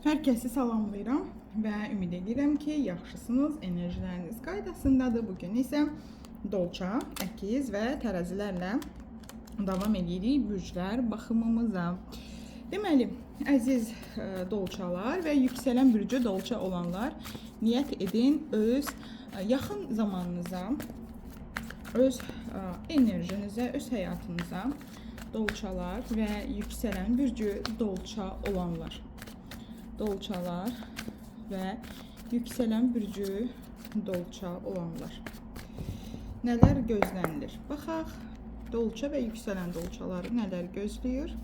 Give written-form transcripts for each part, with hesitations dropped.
Hər kəsi salamlayıram və ümid edirəm ki, yaxşısınız, enerjiləriniz qaydasındadır. Bugün isə dolça, əkiz və tərəzilərlə davam edirik bürclər baxımımıza. Deməli, əziz dolçalar və yüksələn bürcü dolça olanlar, niyyət edin öz yaxın zamanınıza, öz enerjinizə, öz həyatınıza dolçalar və yüksələn bürcü dolça olanlar. Dolçalar və yüksələn bürcü dolça olanlar. Nələr gözlənilir? Baxaq, dolça və yüksələn dolçaları nələr gözləyir?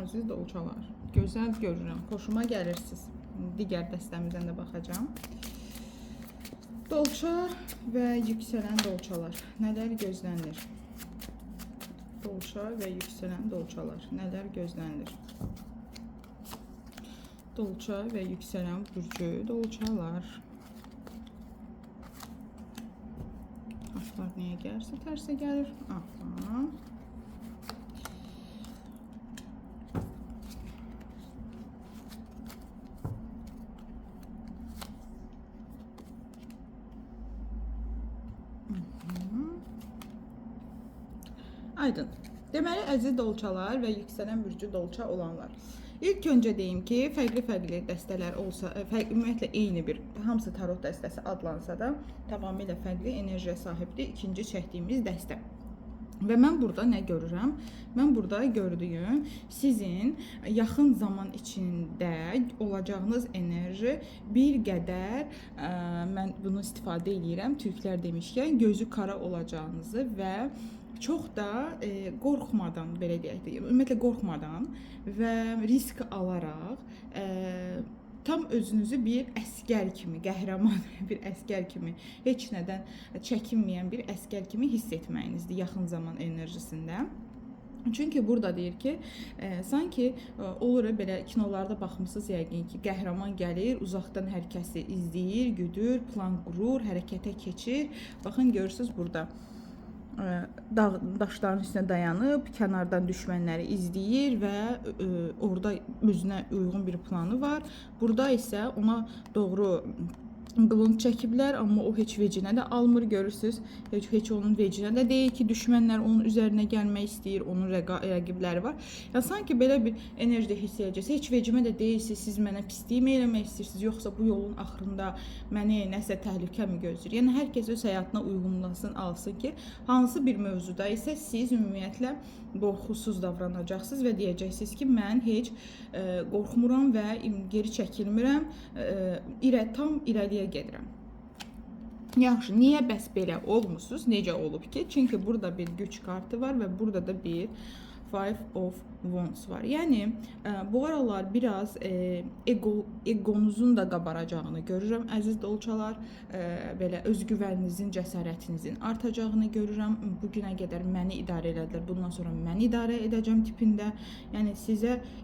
Aziz dolçalar, gözəl görürəm, xoşuma gəlirsiniz. Digər dəstəmizdən də baxacağım. Dolça və yüksələn dolçalar nələr gözlənilir? Dolça və yüksələn dolçalar nələr gözlənilir? Dolça və yüksələn bürcü dolçalar. Harflar niyə gəlirsə tərsə gəlir? Aha. Aydın. Deməli, əziz dolçalar və yüksələn bürcü dolça olanlar. İlk öncə deyim ki, fərqli dəstələr olsa, ümumiyyətlə eyni bir, hamısı tarot dəstəsi adlansa da, tamamilə fərqli enerjiyə sahibdir ikinci çəkdiyimiz dəstə. Və mən burada nə görürəm? Mən burada gördüyüm sizin yaxın zaman içində olacağınız enerji bir qədər, mən bunu istifadə edirəm, türklər demişkən, gözü kara olacağınızı və çox da qorxmadan, belə deyək, ümumiyyətlə qorxmadan və risk alaraq tam özünüzü bir əskər kimi, qəhrəman bir əskər kimi, heç nədən çəkinməyən bir əskər kimi hiss etməyinizdir yaxın zaman enerjisində. Çünki burada deyir ki, sanki olur belə kinolarda baxmısınız yəqin ki, qəhrəman gəlir, uzaqdan hər kəsi izləyir, güdür, plan qurur, hərəkətə keçir. Baxın, görürsünüz burada. Daşların üstünə dayanıb, kənardan düşmənləri izləyir və orada özünə uyğun bir planı var. Burada isə ona doğru qılınc çəkiblər, amma o heç vecinə də almır, görürsünüz. Heç onun vecinə də deyil ki, düşmənlər onun üzərinə gəlmək istəyir, onun rəqibləri var. Yəni, sanki belə bir enerjidə hiss edəcəksiniz. Heç vecimə də deyilsiniz, siz mənə pislik eləmək istəyirsiniz, yoxsa bu yolun axırında məni nəsə təhlükə mi gözləyir? Yəni, hər kəs öz həyatına uyğunlasın, alsın ki, hansı bir mövzuda isə siz ümumiyyətlə qorxusuz davranacaqsınız və deyəcəksiniz ki, mən heç qorxmuram və geri çəkilmirəm, tam irəliyə gedirəm. Yaxşı, niyə bəs belə olmusunuz? Necə olub ki? Çünki burada bir güc kartı var və burada da bir Five of Wands var. Yəni, bu aralar biraz egonuzun da qabaracağını görürəm, əziz dolçalar. Belə özgüvəninizin, cəsarətinizin artacağını görürəm. Bugünə qədər məni idarə elədilər, bundan sonra məni idarə edəcəm tipində. Yəni,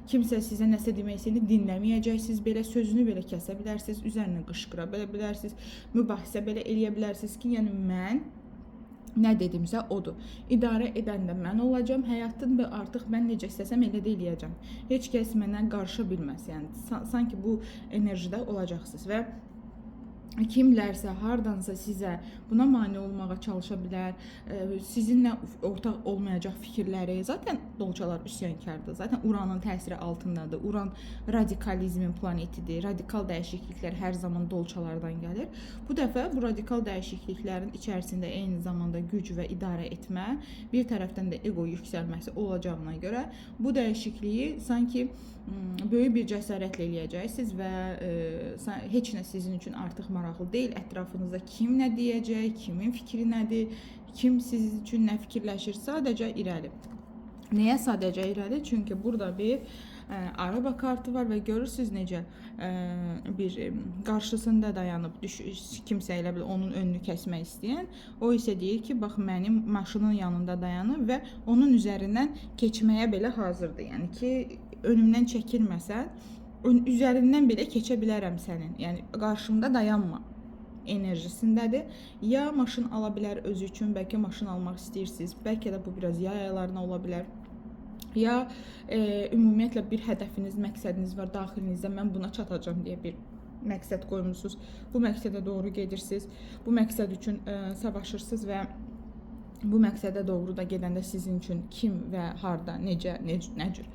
kimsə sizə nəsə deməsini dinləməyəcəksiniz, belə sözünü belə kəsə bilərsiniz, üzərinə qışqıra bilərsiniz, mübahisə belə eləyə bilərsiniz ki, yəni mən nə dedimsə odur. İdarə edən də mən olacağım. Həyatında artıq mən necə istəsəm elə də eləyəcəm. Heç kəs mənə qarışa bilməz. Yəni sanki bu enerjidə olacaqsınız və kimlərsə, hardansa sizə buna mane olmağa çalışa bilər, sizinlə ortaq olmayacaq fikirləri, zaten dolçalar üsyankardır, zaten Uranın təsiri altındadır, Uran radikalizmin planetidir, radikal dəyişikliklər hər zaman dolçalardan gəlir. Bu dəfə bu radikal dəyişikliklərin içərisində eyni zamanda güc və idarə etmə, bir tərəfdən də ego yüksəlməsi olacağına görə bu dəyişikliyi sanki böyük bir cəsarətlə eləyəcəksiniz və heç nə sizin üçün artıq maraqlı deyil. Ətrafınızda kim nə deyəcək, kimin fikri nədir, kim sizin üçün nə fikirləşir, sadəcə irəli. Niyə sadəcə irəli? Çünki burada bir araba kartı var və görürsünüz necə bir qarşısında dayanıb kimsə elə bil onun önünü kəsmək istəyən, o isə deyir ki, bax mənim maşının yanında dayanıb və onun üzərindən keçməyə belə hazırdır. Yəni ki, önümdən çəkilməsən, üzərindən belə keçə bilərəm sənin. Yəni qarşımda dayanma enerjisindədir. Ya maşın ala bilər özü üçün, bəlkə maşın almaq istəyirsiniz. Bəlkə də bu biraz yay aylarına ola bilər. Ya ümumiyyətlə bir hədəfiniz, məqsədiniz var daxilinizdə, mən buna çatacağam deyə bir məqsəd qoymusunuz. Bu məqsədə doğru gedirsiniz. Bu məqsəd üçün savaşırsınız və bu məqsədə doğru da gedəndə sizin üçün kim və harda, necə, nə cür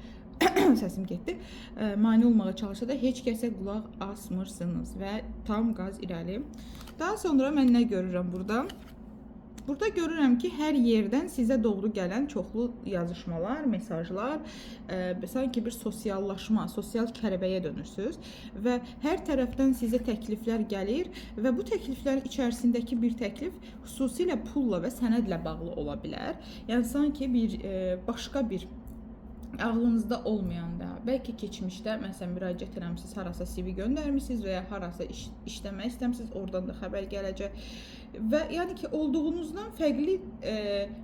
səsim getdi. Mane olmağa çalışsa da heç kəsə qulaq asmırsınız və tam qaz irəli. Daha sonra mən nə görürəm burada? Burada görürəm ki, hər yerdən sizə doğru gələn çoxlu yazışmalar, mesajlar, sanki bir sosiallaşma, sosial kələbəyə dönürsünüz və hər tərəfdən sizə təkliflər gəlir və bu təkliflərin içərisindəki bir təklif xüsusilə pulla və sənədlə bağlı ola bilər. Yəni sanki bir başqa bir ağlınızda olmayanda, bəlkə keçmişdə məsələn müraciət etmisiniz, harasa CV göndərmisiniz və ya harasa işləmək istəmisiniz, oradan da xəbər gələcək. Və yəni ki, olduğunuzdan fərqli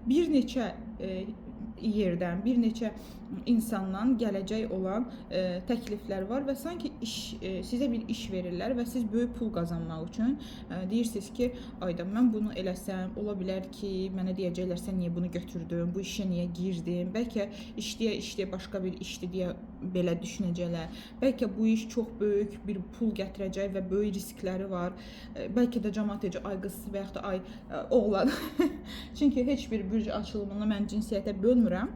bir neçə yerdən, bir neçə insandan gələcək olan təkliflər var və sanki sizə bir iş verirlər və siz böyük pul qazanmaq üçün deyirsiniz ki, ayda mən bunu eləsəm, ola bilər ki, mənə deyəcəklər, sən niyə bunu götürdün, bu işə niyə girdin, bəlkə işləyə başqa bir işdir deyə belə düşünəcəklər, bəlkə bu iş çox böyük bir pul gətirəcək və böyük riskləri var, bəlkə də cəmaət deyəcək, ay qız və yaxud da ay oğlan, çünki heç bir bürc açılımını mən cinsiyyətə bölmürəm.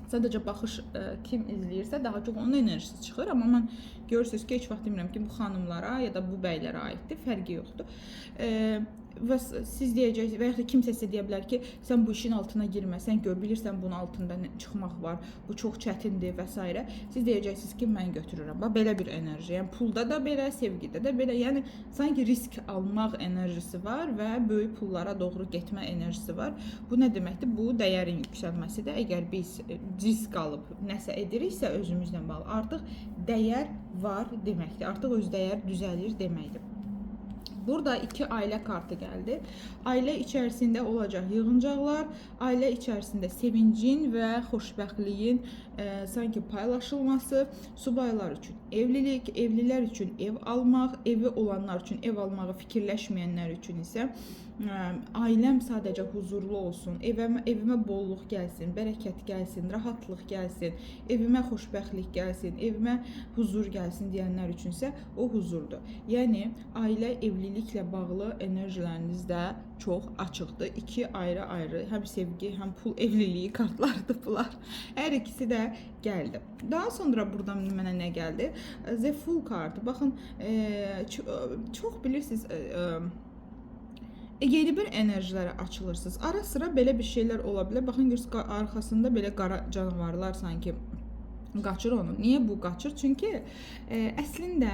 Sadəcə baxış kim izləyirsə daha çox onun enerjisi çıxır, amma mən görürsünüz ki, heç vaxt demirəm ki, bu xanımlara ya da bu bəylərə aiddir, fərqi yoxdur. Və siz deyəcəksiniz və ya da kimsə sizə deyə bilər ki, sən bu işin altına girmə, sən bilirsən bunun altında çıxmaq var, bu çox çətindir və s. Siz deyəcəksiniz ki, mən götürürəm. Bax, belə bir enerji, yəni pulda da belə, sevgidə də belə, yəni sanki risk almaq enerjisi var və böyük pullara doğru getmə enerjisi var. Bu nə deməkdir? Bu dəyərin yüksəlməsidir. Əgər biz risk alıb nəsə ediriksə özümüzlə bağlı, artıq dəyər var deməkdir. Artıq öz dəyər düzəlir deməkdir. Burada 2 ailə kartı gəldi. Ailə içərisində olacaq yığıncaqlar, ailə içərisində sevincin və xoşbəxtliyin sanki paylaşılması, subaylar üçün evlilik, evlilər üçün ev almaq, evi olanlar üçün ev almağı fikirləşməyənlər üçün isə ailəm sadəcə huzurlu olsun, evimə bolluq gəlsin, bərəkət gəlsin, rahatlıq gəlsin, evimə xoşbəxtlik gəlsin, evimə huzur gəlsin deyənlər üçünsə o huzurdur. Yəni ailə, evliliklə bağlı enerjilərinizdə çox açıqdır. 2 ayrı-ayrı, həm sevgi, həm pul, evliliyi kartlardır bunlar. Hər ikisi də gəldi. Daha sonra buradan mənə nə gəldi? The Fool kartı. Baxın, çox bilirsiniz, yeni bir enerjilərə açılırsınız. Ara sıra belə bir şeylər ola bilər. Baxın, görürsünüz, arxasında belə qara canavarlar sanki qaçır onu. Niyə bu qaçır? Çünki əslində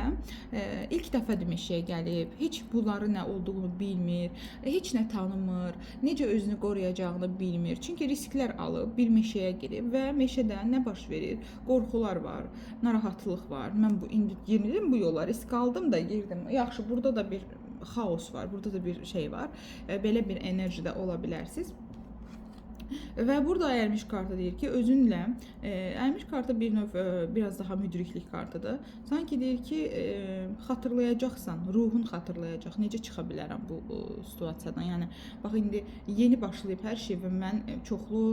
ilk dəfədir meşəyə gəlib, heç bunların nə olduğunu bilmir, heç nə tanımır, necə özünü qoruyacağını bilmir. Çünki risklər alıb bir meşəyə girib və meşədə nə baş verir? Qorxular var, narahatlıq var. Mən indi girdim bu yola, risk aldım da girdim. Yaxşı, burada da bir xaos var, burada da bir şey var. Belə bir enerjidə ola bilərsiniz. Və burada əyilmiş kartı deyir ki, özünlə, əyilmiş kartı bir növ biraz daha müdriklik kartıdır. Sanki deyir ki, xatırlayacaqsan, ruhun xatırlayacaq, necə çıxa bilərəm bu situasiyadan. Yəni, bax, indi yeni başlayıb hər şey və mən çoxlu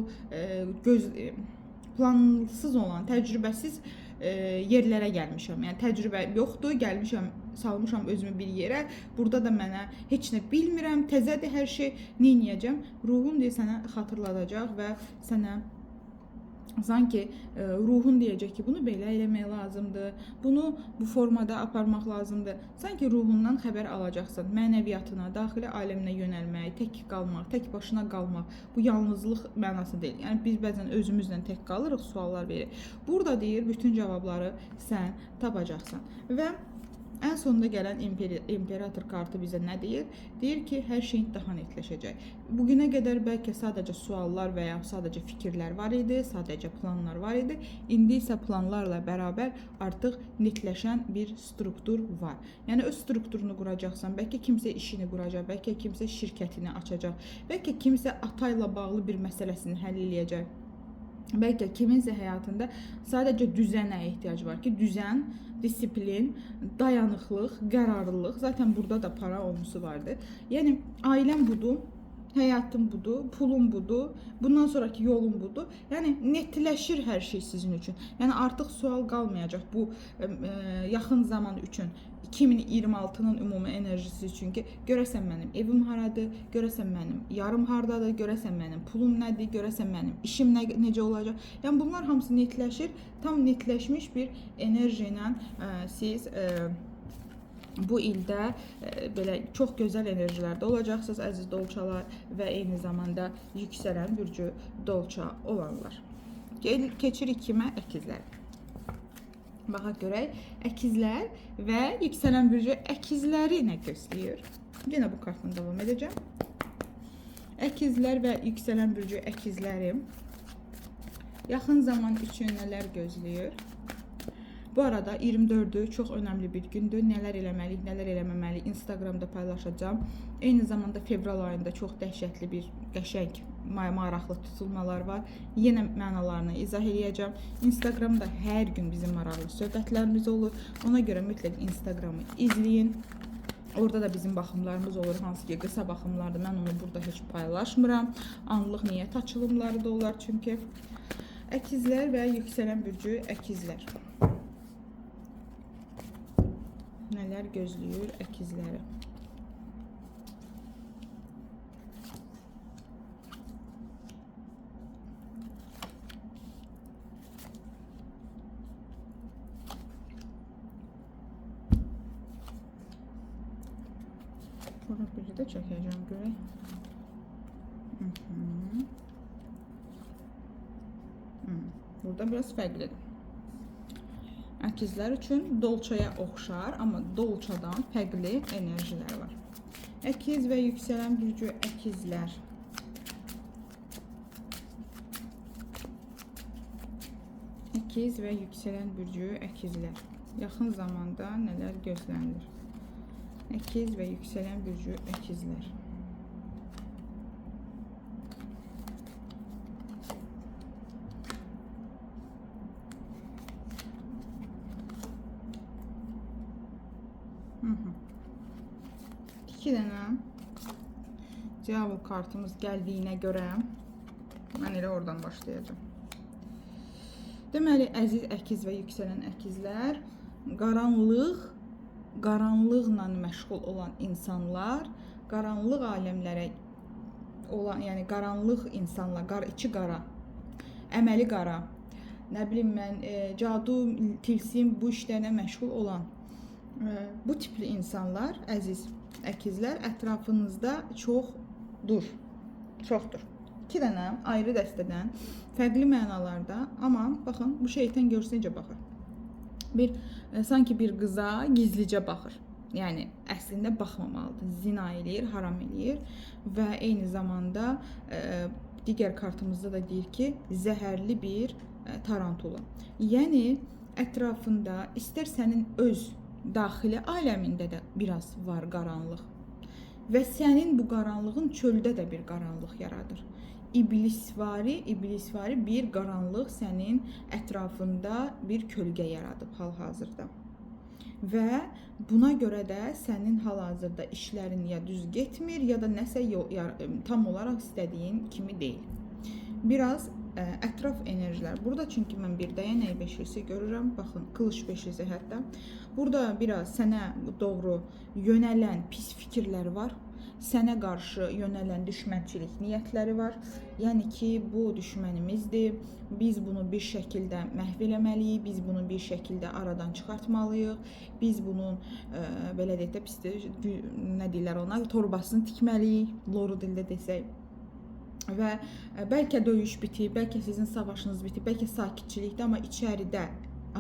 plansız olan, təcrübəsiz yerlərə gəlmişəm. Yəni təcrübə yoxdur, gəlmişəm, salmışam özümü bir yerə. Burada da mənə heç nə bilmirəm, təzədir hər şey. Nə edəcəm? Ruhun deyə sənə xatırladacaq və sənə sanki ruhun deyəcək ki, bunu belə eləmək lazımdır, bunu bu formada aparmaq lazımdır. Sanki ruhundan xəbər alacaqsan, mənəviyyatına, daxili aləminə yönəlmək, tək qalmaq, tək başına qalmaq. Bu yalnızlıq mənası deyil. Yəni biz bəzən özümüzlə tək qalırıq, suallar verir. Burada deyir, bütün cavabları sən tapacaqsan. Və ən sonunda gələn imperator kartı bizə nə deyir? Deyir ki, hər şey daha netləşəcək. Bugünə qədər bəlkə sadəcə suallar və ya sadəcə fikirlər var idi, sadəcə planlar var idi. İndi isə planlarla bərabər artıq netləşən bir struktur var. Yəni öz strukturunu quracaqsan, bəlkə kimsə işini quracaq, bəlkə kimsə şirkətini açacaq, bəlkə kimsə ata ilə bağlı bir məsələsini həll eləyəcək. Bəlkə kiminsə həyatında sadəcə düzənə ehtiyac var ki, düzən, disiplin, dayanıqlıq, qərarlılıq. Zaten burada da para olmusu vardı. Yəni ailəm budur, həyatım budur, pulum budur, bundan sonraki yolum budur. Yəni netləşir hər şey sizin üçün. Yəni artıq sual qalmayacaq bu yaxın zaman üçün. 2026-nın ümumi enerjisi üçün ki, görəsən mənim evim haradır, görəsən mənim yarım hardadır, görəsən mənim pulum nədir, görəsən mənim işim necə olacaq. Yəni bunlar hamısı netləşir. Tam netləşmiş bir enerji ilə siz bu ildə belə çox gözəl enerjilərdə olacaqsınız əziz dolçalar və eyni zamanda yüksələn bürcü dolça olanlar. Keçirik kimə? Əkizlər. Baxaq görək, əkizlər və yüksələn bürcü əkizləri nə gözləyir? Yenə bu kartdan davam edəcəm. Əkizlər və yüksələn bürcü əkizlərim yaxın zaman üçün nələr gözləyir? Bu arada 24'ü çox önəmli bir gündür. Nələr eləməliyik, nələr eləməməliyik Instagramda paylaşacağım. Eyni zamanda fevral ayında çox dəhşətli bir qəşəng, maraqlı tutulmalar var. Yenə mənalarını izah eləyəcəm. Instagramda hər gün bizim maraqlı söhbətlərimiz olur. Ona görə mütləq Instagramı izləyin. Orada da bizim baxımlarımız olur, hansı ki qısa baxımlardır. Mən onu burada heç paylaşmıram. Anlıq niyyət açılımları da olar çünki. Əkizlər və yüksələn bürcü əkizlər. Nələr gözləyir əkizləri? Burada bir də çəkəcəm görək. Burada biraz fərqlidir. Əkizlər üçün dolçaya oxşar, amma dolçadan fərqli enerjilər var. Əkiz və yüksələn bürcü əkizlər. Əkiz və yüksələn bürcü əkizlər. Yaxın zamanda nələr gözlənilir? Əkiz və yüksələn bürcü əkizlər. İki dənə cavab kartımız gəldiyinə görə mən elə oradan başlayacağım. Deməli, əziz əkiz və yüksələn əkizlər, qaranlıqla məşğul olan insanlar, qaranlıq aləmlərə olan, yəni qaranlıq insanlar, içi qara, əməli qara, nə bilim mən, cadu, tilsim bu işlərlə məşğul olan bu tipli insanlar, əziz əkizlər, ətrafınızda çoxdur. İki dənə ayrı dəstədən fərqli mənalarda, amma baxın, bu şeytan görsüncə baxır. Sanki bir qıza gizlicə baxır. Yəni, əslində baxmamalıdır. Zina eləyir, haram eləyir və eyni zamanda digər kartımızda da deyir ki, zəhərli bir tarantula. Yəni, ətrafında istər sənin öz daxili aləmində də biraz var qaranlıq və sənin bu qaranlığın çöldə də bir qaranlıq yaradır. İblisvari bir qaranlıq sənin ətrafında bir kölgə yaradıb hal-hazırda. Və buna görə də sənin hal-hazırda işlərin ya düz getmir, ya da nəsə tam olaraq istədiyin kimi deyil. Biraz ətraf enerjilər. Burada çünki mən bir dəyənək beşlisi görürəm. Baxın, qılış beşlisi hətta. Burada biraz sənə doğru yönələn pis fikirlər var. Sənə qarşı yönələn düşmənçilik niyyətləri var. Yəni ki, bu düşmənimizdir. Biz bunu bir şəkildə məhv eləməliyik. Biz bunu bir şəkildə aradan çıxartmalıyıq. Biz bunun belə deyək də pisdir, nə deyirlər ona, torbasını tikməliyik, loru dildə desək. Və bəlkə döyüş bitib, bəlkə sizin savaşınız bitib, bəlkə sakitçilikdə, amma içəridə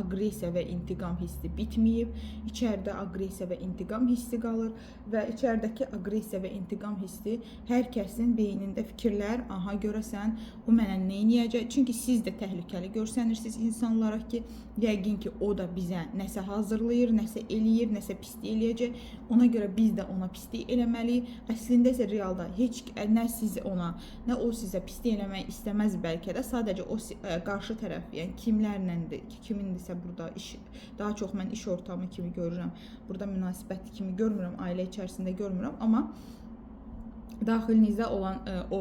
aqressiya və intiqam hissi bitməyib. İçəridə aqressiya və intiqam hissi qalır və içəridəki aqressiya və intiqam hissi hər kəsin beynində fikirlər, aha görəsən o mənə nə edəcək? Çünki siz də təhlükəli görsənirsiniz insanlara ki, yəqin ki o da bizə nəsə hazırlayır, nəsə eləyir, nəsə pislik eləyəcək. Ona görə biz də ona pislik eləməliyik. Əslində isə realda heç nə siz ona, nə o sizə pislik eləmək istəməz bəlkə də. Sadəcə o qarşı tərəf, yəni kimlərləndir, kimindirsə burada iş, daha çox mən iş ortamı kimi görürəm. Burada münasibət kimi görmürəm, ailə içərisində görmürəm, amma daxilinizdə olan o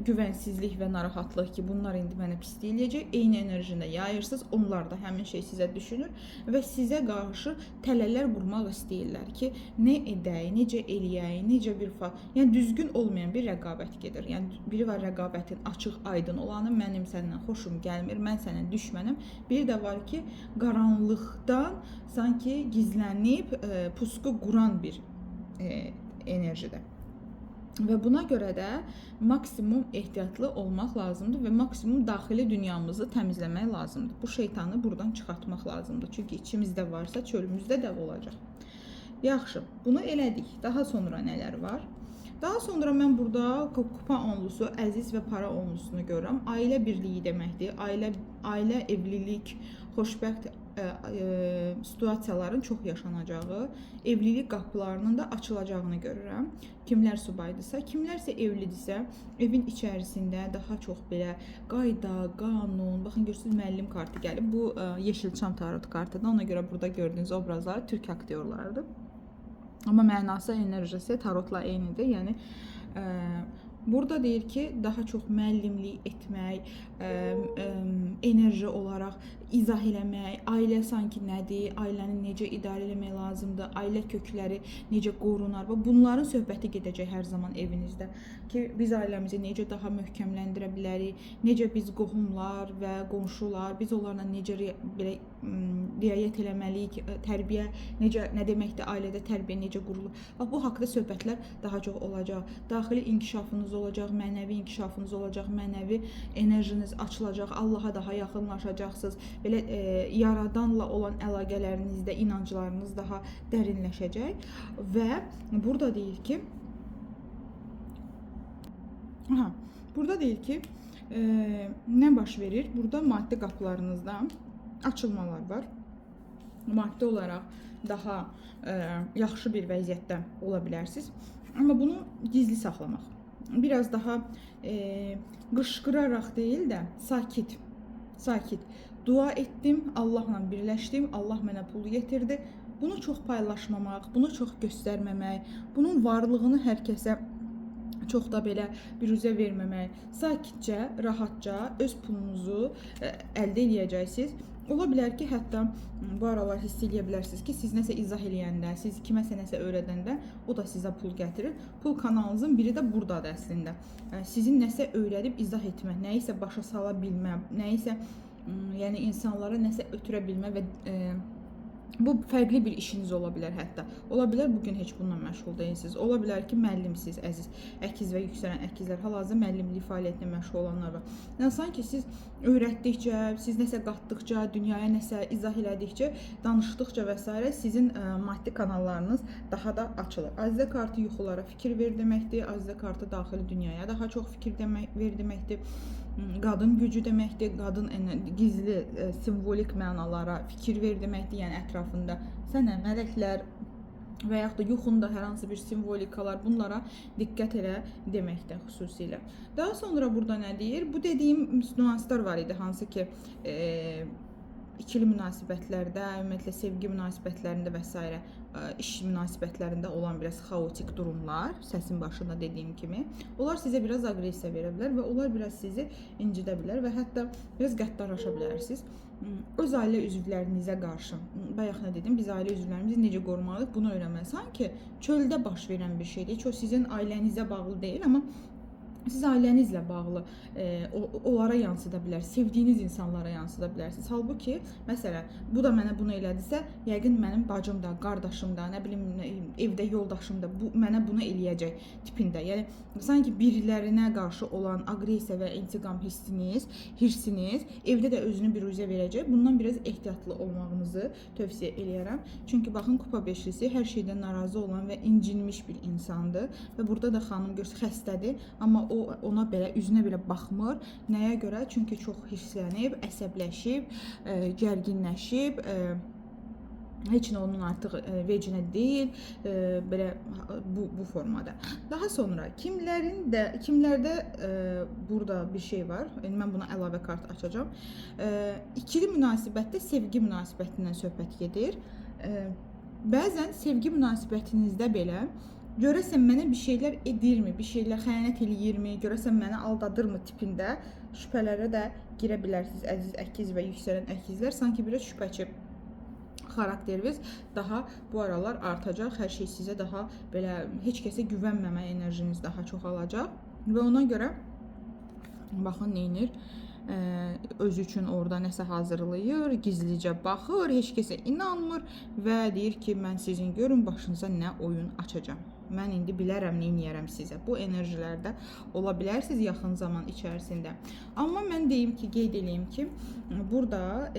güvənsizlik və narahatlıq ki, bunlar indi mənə pislik eləyəcək, eyni enerjində yayırsınız, onlar da həmin şey sizə düşünür və sizə qarşı tələlər qurmaq istəyirlər ki, nə edək, necə eləyək, necə bir yəni düzgün olmayan bir rəqabət gedir. Yəni biri var rəqabətin açıq, aydın olanı, mənim səndən xoşum gəlmir, mən sənin düşmənəm. Bir də var ki, qaranlıqdan sanki gizlənib pusqu quran bir enerjidə. Və buna görə də maksimum ehtiyatlı olmaq lazımdır və maksimum daxili dünyamızı təmizləmək lazımdır. Bu şeytanı buradan çıxartmaq lazımdır. Çünki içimizdə varsa çölümüzdə də olacaq. Yaxşı, bunu elədik. Daha sonra nələr var? Daha sonra mən burada kupa onlusu, əziz və para onlusunu görürəm. Ailə birliyi deməkdir. Ailə, evlilik, xoşbəxt situasiyaların çox yaşanacağı, evlilik qapılarının da açılacağını görürəm. Kimlər subaydısa, kimlərsə evlidirsə, evin içərisində daha çox belə qayda, qanun, baxın görürsünüz müəllim kartı gəlib. Bu Yeşilçam tarot kartıdır. Ona görə burada gördüyünüz obrazlar türk aktyorlarıdır. Amma mənası, enerjisi tarotla eynidir. Yəni burada deyir ki, daha çox müəllimlik etmək, enerji olaraq izah eləmək, ailə sanki nədir, ailəni necə idarə eləmək lazımdır, ailə kökləri necə qorunar. Bunların söhbəti gedəcək hər zaman evinizdə ki, biz ailəmizi necə daha möhkəmləndirə bilərik, necə biz qohumlar və qonşular, biz onlarla necə riayət eləməliyik, tərbiyə necə, nə deməkdir, ailədə tərbiyə necə qurulur. Bu haqda söhbətlər daha çox olacaq. Daxili inkişafınız olacaq, mənəvi inkişafınız olacaq, mənəvi enerjiniz açılacaq, Allaha daha yaxınlaşacaqsınız. Belə yaradanla olan əlaqələrinizdə inanclarınız daha dərinləşəcək və burada deyir ki, nə baş verir? Burada maddi qapılarınızda açılmalar var. Maddi olaraq daha yaxşı bir vəziyyətdə ola bilərsiniz. Amma bunu gizli saxlamaq. Biraz daha qışqıraraq deyil də sakit. Dua etdim, Allahla birləşdim, Allah mənə pul yetirdi. Bunu çox paylaşmamaq, bunu çox göstərməmək, bunun varlığını hər kəsə çox da belə büruzə verməmək, sakitcə, rahatca öz pulunuzu əldə edəcəksiniz. Ola bilər ki, hətta bu aralar hiss edə bilərsiniz ki, siz nəsə izah eləyəndə, siz kiməsə nəsə öyrədəndə o da sizə pul gətirir. Pul kanalınızın biri də buradadır əslində. Sizin nəsə öyrədib izah etmə, nəyisə başa sala bilmə, nəyisə yəni insanlara nəsə ötürə bilmə və bu fərqli bir işiniz ola bilər hətta. Ola bilər bugün heç bununla məşğul deyilsiniz. Ola bilər ki, müəllimsiniz, əziz əkiz və yüksələn əkizlər, hal-hazırda müəllimlik fəaliyyətinə məşğul olanlar var. Yəni sanki siz öyrətdikcə, siz nəsə qatdıqca, dünyaya nəsə izah elədikcə, danışdıqca və s. sizin maddi kanallarınız daha da açılır. Azizə kartı yuxulara fikir ver deməkdir. Azizə kartı daxili dünyaya daha çox fikir ver deməkdir. Qadın gücü deməkdir, qadın gizli, simvolik mənalara fikir ver deməkdir, yəni ətrafında sənə mələklər və yaxud da yuxunda hər hansı bir simvolikalar, bunlara diqqət elə deməkdir xüsusilə. Daha sonra burada nə deyir? Bu dediyim nüanslar var idi, hansı ki, ikili münasibətlərdə, ümumiyyətlə sevgi münasibətlərində və s. iş münasibətlərində olan biraz xaotik durumlar, səsin başında dediyim kimi, onlar sizə biraz aqressiya verə bilər və onlar biraz sizi incidə bilər və hətta biraz qəddarlaşa bilərsiniz. Öz ailə üzvlərinizə qarşı, bayaq nə dedim, biz ailə üzvlərimizi necə qorumalıyıq, bunu öyrənməliyik. Sanki çöldə baş verən bir şeydir, heç o sizin ailənizə bağlı deyil, amma siz ailənizlə bağlı onlara yansıda bilərsiniz, sevdiyiniz insanlara yansıda bilərsiniz. Halbuki, məsələn, bu da mənə bunu elədisə, yəqin mənim bacım da, qardaşım da, nə bilim, evdə yoldaşım da mənə bunu eləyəcək tipində. Yəni, sanki birilərinə qarşı olan aqressiya və intiqam hirsiniz evdə də özünü biruzə verəcək. Bundan biraz ehtiyatlı olmağınızı tövsiyə eləyərəm. Çünki baxın, kupa beşlisi hər şeydən narazı olan və incinmiş bir insandır və burada da xanım görsə xəstədir, amma o ona belə üzünə belə baxmır. Nəyə görə? Çünki çox hirslənib, əsəbləşib, gərginləşib, heç nə onun artıq vecinə deyil, belə bu formada. Daha sonra kimlərdə burada bir şey var. Mən buna əlavə kart açacağam. İkili münasibətdə sevgi münasibətindən söhbət gedir. Bəzən sevgi münasibətinizdə belə görəsən mənə bir şeylər edirmi, bir şeylər xəyanət eləyirmi, görəsən məni aldadırmı tipində şübhələrə də girə bilərsiniz, əziz əkiz və yüksələn əkizlər. Sanki biraz şübhəçi xarakteriniz daha bu aralar artacaq. Hər şey sizə daha belə heç kəsə güvənməmə enerjiniz daha çoxalacaq və ona görə baxın neynir? Özü üçün orada nəsə hazırlayır, gizlicə baxır, heç kəsə inanmır və deyir ki, mən sizin görün başınıza nə oyun açacağım. Mən indi bilərəm, neyniyərəm sizə. Bu enerjilərdə ola bilərsiniz yaxın zaman içərisində. Amma mən deyim ki, qeyd edeyim ki, burada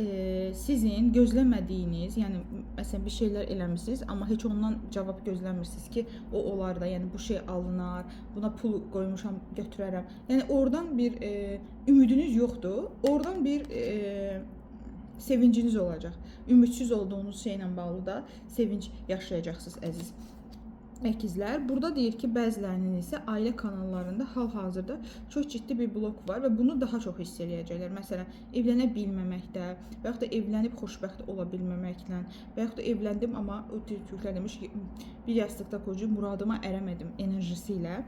sizin gözləmədiyiniz, yəni məsələn bir şeylər eləmişsiniz, amma heç ondan cavab gözləmirsiniz ki, o olar da, yəni bu şey alınar, buna pul qoymuşam, götürərəm. Yəni oradan bir ümidiniz yoxdur, oradan bir sevinciniz olacaq. Ümidsiz olduğunuz şeylə bağlı da sevinç yaşayacaqsınız, əziz əkizlər. Burada deyir ki, bəzilərinin isə ailə kanallarında hal-hazırda çox ciddi bir blok var və bunu daha çox hiss eləyəcəklər. Məsələn, evlənə bilməməkdə və yaxud da evlənib xoşbəxt ola bilməməklə və yaxud da evləndim, amma o türklər demiş ki, bir yastıqda qoyucu muradıma ərəmədim enerjisi ilə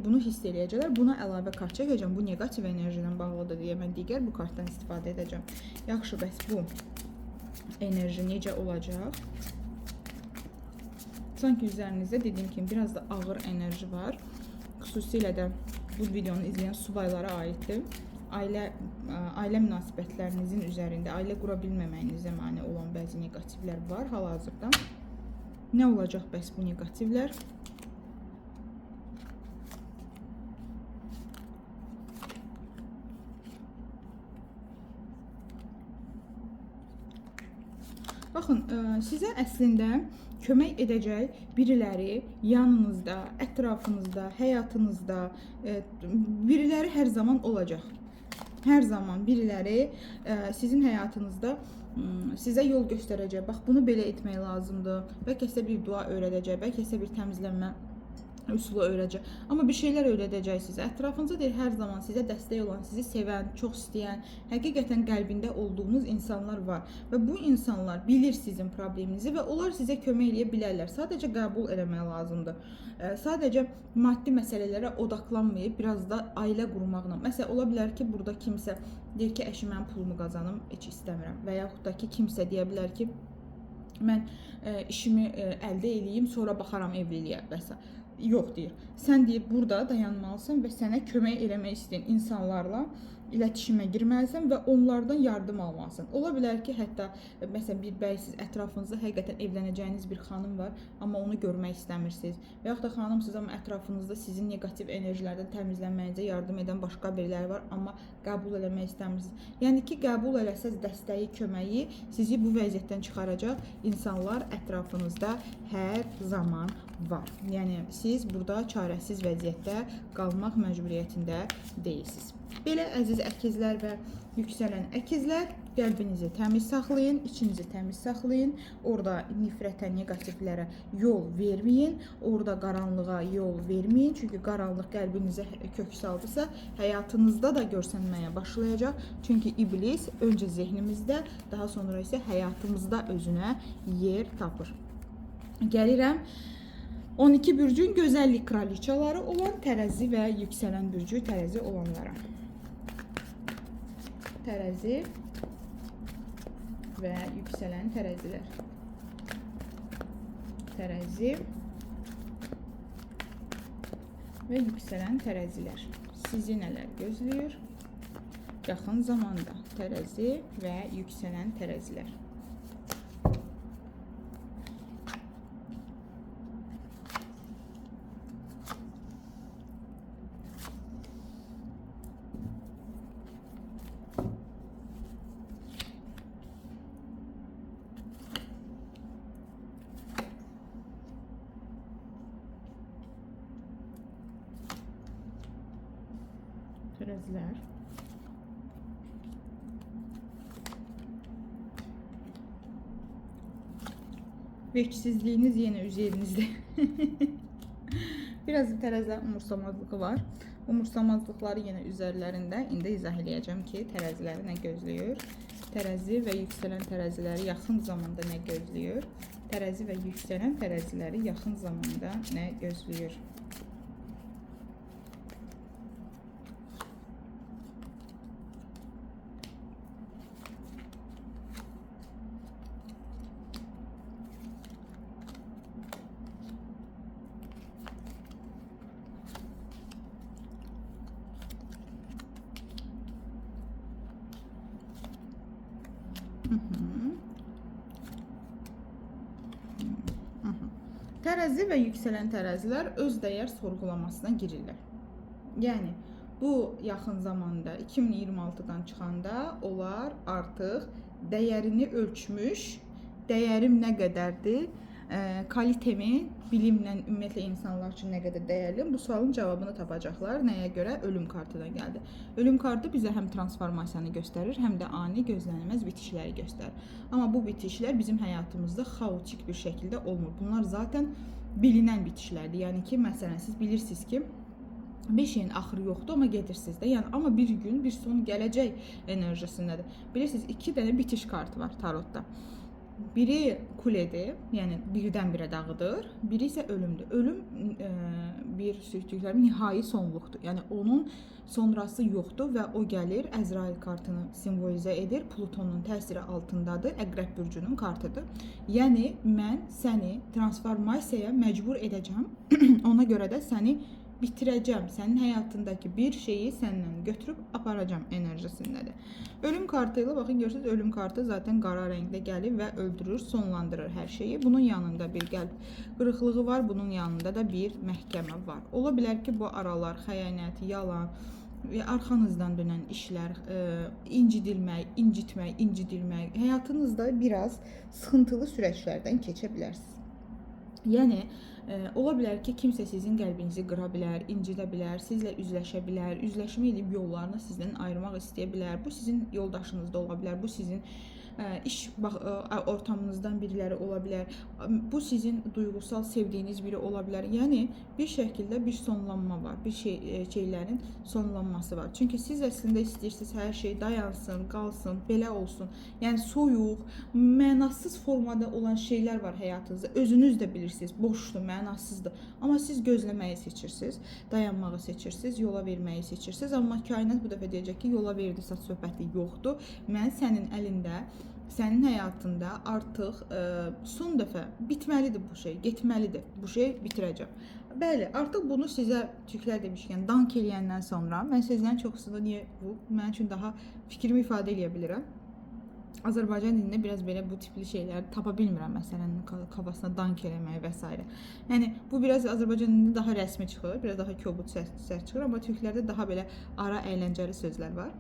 bunu hiss eləyəcəklər. Buna əlavə kart çəkəcəm. Bu negativ enerjidən bağlıdır deyə mən digər bu kartdan istifadə edəcəm. Yaxşı, bəs bu enerji necə olacaq? Sanki üzərinizdə dediyim kimi biraz da ağır enerji var. Xüsusilə də bu videonu izləyən subaylara aiddir. Ailə münasibətlərinizin üzərində ailə qura bilməməyinizə mane olan bəzi negativlər var hal-hazırda. Nə olacaq bəs bu negativlər? Baxın, sizə əslində kömək edəcək biriləri yanınızda, ətrafınızda, həyatınızda biriləri hər zaman olacaq. Hər zaman biriləri sizin həyatınızda sizə yol göstərəcək. Bax, bunu belə etmək lazımdır. Bəlkə sizə bir dua öyrədəcək, bəlkə sizə bir təmizlənmə üsulu öyrədəcək. Amma bir şeylər öyrədəcək sizə. Ətrafınızda deyir, hər zaman sizə dəstək olan, sizi sevən, çox istəyən, həqiqətən qəlbində olduğunuz insanlar var. Və bu insanlar bilir sizin probleminizi və onlar sizə kömək edə bilərlər. Sadəcə qəbul eləmək lazımdır. Sadəcə maddi məsələlərə odaqlanmayıb, biraz da ailə qurmaqla. Məsələn, ola bilər ki, burada kimsə deyir ki, əşim mən pulumu qazanım, heç istəmirəm. Və yaxud da ki, kimsə deyə bilər ki, mən işimi əldə eləyim, sonra baxaram evliliyə və s. Yox deyir. Sən deyir, burada dayanmalısan və sənə kömək eləmək istəyən insanlarla iletişimə girməlisən və onlardan yardım almalısın. Ola bilər ki, hətta məsələn bir bəy siz ətrafınızda həqiqətən evlənəcəyiniz bir xanım var, amma onu görmək istəmirsiniz. Və yaxud da xanımsınız, amma ətrafınızda sizin negativ enerjilərdən təmizlənməyinizə yardım edən başqa biriləri var, amma qəbul eləmək istəmirsiniz. Yəni ki, qəbul eləsəz dəstəyi, köməyi sizi bu vəziyyətdən çıxaracaq insanlar ətrafınızda hər zaman var. Yəni siz burada çarəsiz vəziyyətdə qalmaq məcburiyyətində deyilsiniz. Belə əziz əkizlər və yüksələn əkizlər, qəlbinizi təmiz saxlayın, içinizi təmiz saxlayın. Orada nifrətə, negativlərə yol verməyin. Orada qaranlığa yol verməyin. Çünki qaranlıq qəlbinizə kök saldısa, həyatınızda da görsənməyə başlayacaq. Çünki iblis öncə zehnimizdə, daha sonra isə həyatımızda özünə yer tapır. Gəlirəm 12 bürcün gözəllik kraliçaları olan tərəzi və yüksələn bürcü tərəzi olanlara. Tərəzi və yüksələn tərəzilər. Tərəzi və yüksələn tərəzilər. Sizi nələr gözləyir? Yaxın zamanda tərəzi və yüksələn tərəzilər. Tərəzilər. Veksizliyiniz yenə üzerinizdə. Biraz da tərəzilər umursamazlığı var. Umursamazlıqları yenə üzərlərində. İndi izah eləyəcəm ki, tərəziləri nə gözləyir? Tərəzi və yüksələn tərəziləri yaxın zamanda nə gözləyir? Tərəzi və yüksələn tərəziləri yaxın zamanda nə gözləyir? Tərəzi və yüksələn tərəzilər öz dəyər sorğulamasına girirlər. Yəni, bu yaxın zamanda 2026-dan çıxanda onlar artıq dəyərini ölçmüş, dəyərim nə qədərdir, kalitemi bilimlə ümumiyyətlə insanlar üçün nə qədər dəyərli, bu sualın cavabını tapacaqlar. Nəyə görə? Ölüm kartına gəldi. Ölüm kartı bizə həm transformasiyanı göstərir, həm də ani gözlənilməz bitişləri göstərir. Amma bu bitişlər bizim həyatımızda xaotik bir şəkildə olmur. Bunlar zaten bilinən bitişlərdir. Yəni ki, məsələn, siz bilirsiniz ki, bir şeyin axırı yoxdur, amma gedirsiniz də. Yəni, amma bir gün, bir son gələcək enerjisindədir. Bilirsiniz, 2 dənə bitiş kartı var tarotda. Biri kuledir, yəni birdən-birə dağıdır, biri isə ölümdür. Ölüm bir sürtüklərin nihai sonluqdur. Yəni onun sonrası yoxdur və o gəlir, Əzrail kartını simvolizə edir, Plutonun təsiri altındadır, Əqrəb bürcünün kartıdır. Yəni mən səni transformasiyaya məcbur edəcəm, ona görə də səni bitirəcəm, sənin həyatındakı bir şeyi səndən götürüb aparacam enerjisindədir. Ölüm kartı ilə baxın, görürsünüz, ölüm kartı zaten qara rəngdə gəlir və öldürür, sonlandırır hər şeyi. Bunun yanında bir qəlb qırıqlığı var, bunun yanında da bir məhkəmə var. Ola bilər ki, bu aralar xəyanət, yalan və arxanızdan dönən işlər, incidilmək, incidilmək, həyatınızda biraz sıxıntılı süreçlərdən keçə bilərsiniz. Yəni, ola bilər ki, kimsə sizin qəlbinizi qıra bilər, incidə bilər, sizlə üzləşə bilər, üzləşmə edib yollarını sizdən ayırmaq istəyə bilər. Bu sizin yoldaşınız da ola bilər, bu sizin iş ortamınızdan biriləri ola bilər, bu sizin duyğusal sevdiyiniz biri ola bilər. Yəni, bir şəkildə bir sonlanma var, bir şeylərin sonlanması var. Çünki siz əslində istəyirsiniz, hər şey dayansın, qalsın, belə olsun. Yəni, soyuq, mənasız formada olan şeylər var həyatınızda. Özünüz də bilirsiniz, boşdur, mənasızdır. Amma siz gözləməyi seçirsiniz, dayanmağı seçirsiniz, yola verməyi seçirsiniz. Amma kainat bu dəfə deyəcək ki, yola verdi-sə söhbəti yoxdur. Mən sənin əlində, sənin həyatında artıq son dəfə bitməlidir bu şey, getməlidir. Bu şey bitirəcəm. Bəli, artıq bunu sizə türklər demişkən, dank eləyəndən sonra, mən sözlərin çoxusunda niyə bu, mənim üçün daha fikrimi ifadə edə bilirəm. Azərbaycan dilində biraz belə bu tipli şeyləri tapa bilmirəm, məsələn, kafasına dank eləmək və s. Yəni, bu biraz Azərbaycan dilində daha rəsmi çıxır, biraz daha kobud səs çıxır, amma türklərdə daha belə ara əyləncəli sözlər var.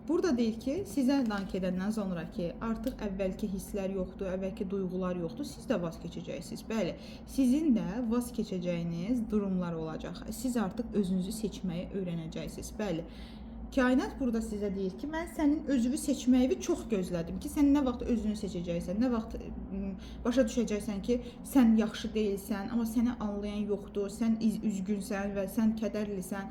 Burada deyir ki, sizə dank edəndən sonra ki, artıq əvvəlki hisslər yoxdur, əvvəlki duyğular yoxdur, siz də vaz keçəcəksiniz. Bəli, sizin də vaz keçəcəyiniz durumlar olacaq. Siz artıq özünüzü seçməyi öyrənəcəksiniz. Bəli. Kainat burada sizə deyir ki, mən sənin özünü seçməyi çox gözlədim ki, sən nə vaxt özünü seçəcəksən, nə vaxt başa düşəcəksən ki, sən yaxşı deyilsən, amma səni anlayan yoxdur, sən üzgünsən və sən kədərlisən,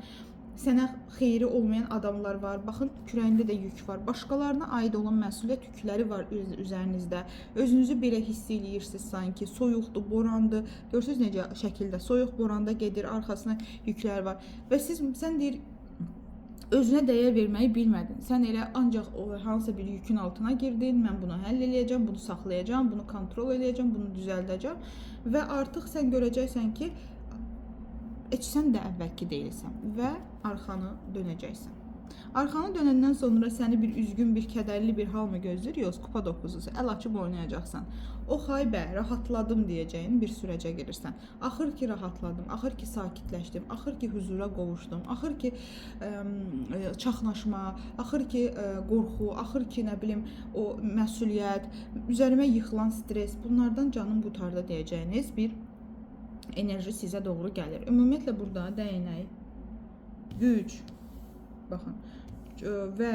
sənə xeyri olmayan adamlar var, baxın, kürəyində də yük var, başqalarına aid olan məsuliyyət yükləri var üzərinizdə, özünüzü belə hiss eləyirsiniz sanki, soyuqdur, borandır, görürsünüz necə şəkildə, soyuq boranda gedir, arxasına yüklər var və sən deyir, özünə dəyər verməyi bilmədin. Sən elə ancaq hansısa bir yükün altına girdin, mən bunu həll eləyəcəm, bunu saxlayacağım, bunu kontrol eləyəcəm, bunu düzəldəcəm və artıq sən görəcəksən ki, sən də əvvəlki deyilsən və arxanı dönəcəksən. Arxanı dönəndən sonra səni bir üzgün, bir kədərli bir hal mı gözləyir? Yox, kupa 9-usu. Əl açıb oynayacaqsan. O xaybə, rahatladım deyəcəyin bir sürəcə girirsən. Axır ki rahatladım, axır ki sakitləşdim, axır ki huzura qovuşdum, axır ki çaxnaşma, axır ki qorxu, axır ki nə bilim o məsuliyyət, üzərimə yıxılan stres, bunlardan canım qurtardı deyəcəyiniz bir enerji sizə doğru gəlir. Ümumiyyətlə burada dəyənək, güc, baxın və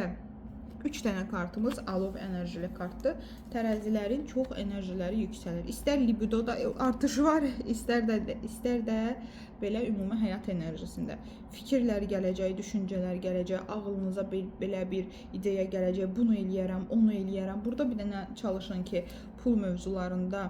3 dənə kartımız alov enerjili kartdır. Tərəzilərin çox enerjiləri yüksəlir. İstər libidoda artış var, istər də belə ümumi həyat enerjisində. Fikirlər gələcək, düşüncələr gələcək, ağlınıza belə bir ideya gələcək, bunu eləyərəm, onu eləyərəm. Burada bir dənə çalışın ki, pul mövzularında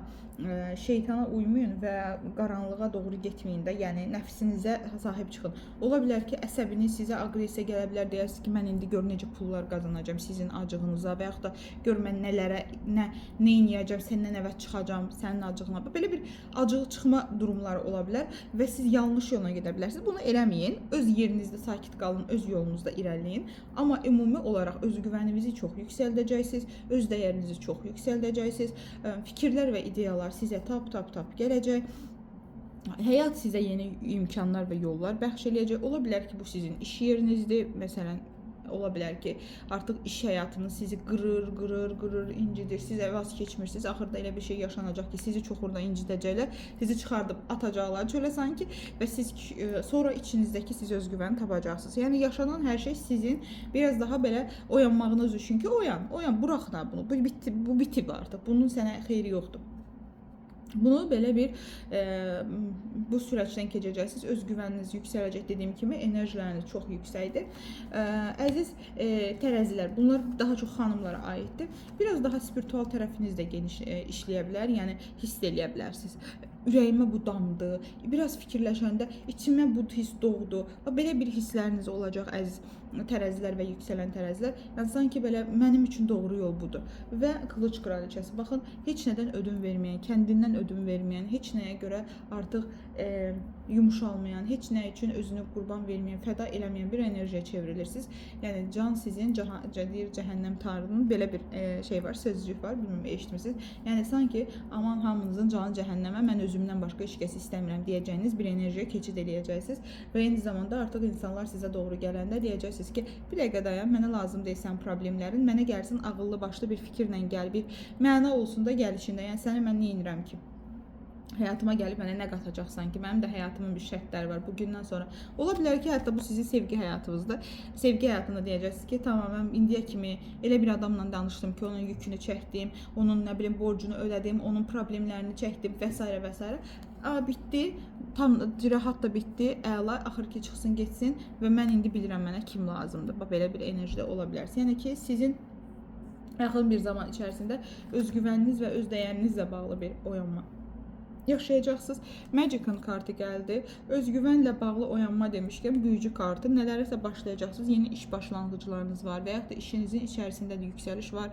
şeytana uymayın və qaranlığa doğru getməyin də, yəni nəfsinizə sahib çıxın. Ola bilər ki, əsəbiniz sizə aqressiya gələ bilər, deyəsiniz ki, mən indi gör necə pullar qazanacağam sizin acığınıza və yaxud da gör mən nə eləyəcəm, səndən əvvəl çıxacağam, sənin acığına. Belə bir acığı çıxma durumları ola bilər və siz yanlış yola gedə bilərsiniz. Bunu eləməyin. Öz yerinizdə sakit qalın, öz yolunuzda irəliləyin. Amma ümumi olaraq özgüvəninizi çox yüksəldəcəksiniz, öz dəyərinizi çox yüksəldəcəksiniz. Fikirlər və ideyalar sizə tap gələcək. Həyat sizə yeni imkanlar və yollar bəxş eləyəcək. Ola bilər ki, bu sizin iş yerinizdir. Məsələn, ola bilər ki, artıq iş həyatınız sizi qırır, incidir. Siz vaz keçmirsiniz. Axırda elə bir şey yaşanacaq ki, sizi çox orada incidəcəklər. Sizi çıxardıb atacaqlar çölə sanki və siz sonra içinizdəki siz özgüvəni tapacaqsınız. Yəni yaşanan hər şey sizin biraz daha belə oyanmağınız üçün ki, oyan, buraxın ha bunu. Bu bitib artıq. Bunun sənə xeyri yoxdur. Bunu belə bir bu süreçdən keçəcəksiniz. Özgüvəniniz yüksələcək, dediyim kimi enerjiləriniz çox yüksəkdir. Əziz tərəzilər, bunlar daha çox xanımlara aiddir. Biraz daha spiritual tərəfiniz də geniş işləyə bilər, yəni hiss eləyə bilərsiniz. Ürəyimə bu damdı, biraz fikirləşəndə içimə bu his doğdu. Belə bir hissləriniz olacaq əziz tərəzilər və yüksələn tərəzilər. Yəni sanki belə mənim üçün doğru yol budur. Və qılıç kraliçəsi, baxın, heç nədən ödün verməyən, kəndindən ödün verməyən, heç nəyə görə artıq yumşalmayan, heç nə üçün özünü qurban verməyən, fəda eləməyən bir enerjiyə çevrilirsiniz. Yəni can sizin deyir cəhənnəm tarının belə bir şey var, sözcük var, bilmirəm eşitmisiniz. Yəni sanki aman hamınızın canı cəhənnəmə, mən özümdən başqa heç kəs istəmirəm deyəcəyiniz bir enerjiyə keçid eləyəcəksiniz və eyni zamanda artıq insanlar sizə doğru gələndə deyəcəksiniz ki, bir dəqiqə dayan, mənə lazım deyilsən problemlərin, mənə gəlsin ağıllı başlı bir fikirlə gəl, bir məna olsun da gəlişində. Yəni səni mən nə edirəm ki? Həyatıma gəlib mənə nə qatacaqsan ki, mənim də həyatımın bir şərtləri var bugündən sonra. Ola bilər ki, hətta bu sizin sevgi həyatınızdır. Sevgi həyatında deyəcəksiniz ki, tamam, mən indiyə kimi elə bir adamla danışdım ki, onun yükünü çəkdim, onun nə bilim borcunu ödədim, onun problemlərini çəkdim və s. və s. Bitdi, tam rahat da bitdi, əla, axır ki çıxsın, getsin və mən indi bilirəm mənə kim lazımdır. Belə bir enerjidə ola bilərsiniz. Yəni ki, sizin yaxın bir zaman içərisində özgüvəniniz və öz dəyərinizlə bağlı bir oyanma yaşayacaqsınız. Magic'ın kartı gəldi. Özgüvənlə bağlı oyanma demişkən büyücü kartı. Nələrsə başlayacaqsınız. Yeni iş başlanğıclarınız var və yaxud da işinizin içərisində də yüksəliş var.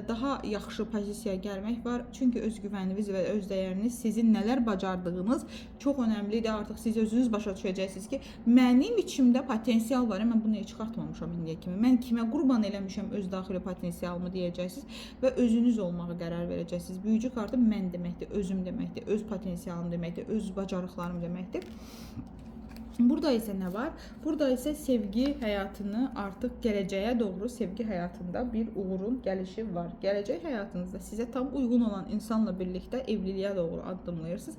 Daha yaxşı pozisiyaya gəlmək var. Çünki özgüvəniniz və öz dəyəriniz, sizin nələr bacardığınız çox önəmlidir. Artıq siz özünüz başa düşəcəksiniz ki, mənim içimdə potensial var. Mən bunu heç çıxartmamışam indiyə kimi. Mən kimə qurban eləmişəm öz daxili potensialımı deyəcəksiniz və özünüz olmağa qərar verəcəksiniz. Büyücü kartı mən deməkdir, özüm deməkdir, öz potensialım deməkdir, öz bacarıqlarım deməkdir. Burada isə nə var? Burada isə sevgi həyatını artıq gələcəyə doğru sevgi həyatında bir uğurun gəlişi var. Gələcək həyatınızda sizə tam uyğun olan insanla birlikdə evliliyə doğru addımlayırsınız.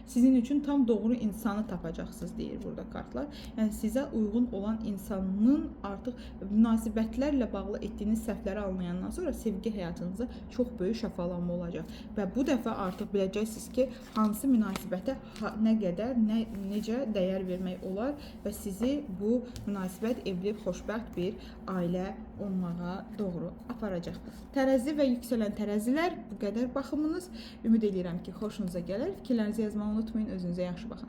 Sizin üçün tam doğru insanı tapacaqsınız deyir burada kartlar. Yəni sizə uyğun olan insanın artıq münasibətlərlə bağlı etdiyiniz səhvləri anlayandan sonra sevgi həyatınızda çox böyük şəfalanma olacaq. Və bu dəfə artıq biləcəksiniz ki, hansı münasibətə nə qədər, necə dəyər vermək olar və sizi bu münasibət evli, xoşbəxt bir ailə olmağa doğru aparacaq. Tərəzi və yüksələn tərəzilər, bu qədər baxımınız. Ümid edirəm ki, xoşunuza gələr. Fikirlərinizi yazmağı unutmayın. Özünüzə yaxşı baxın.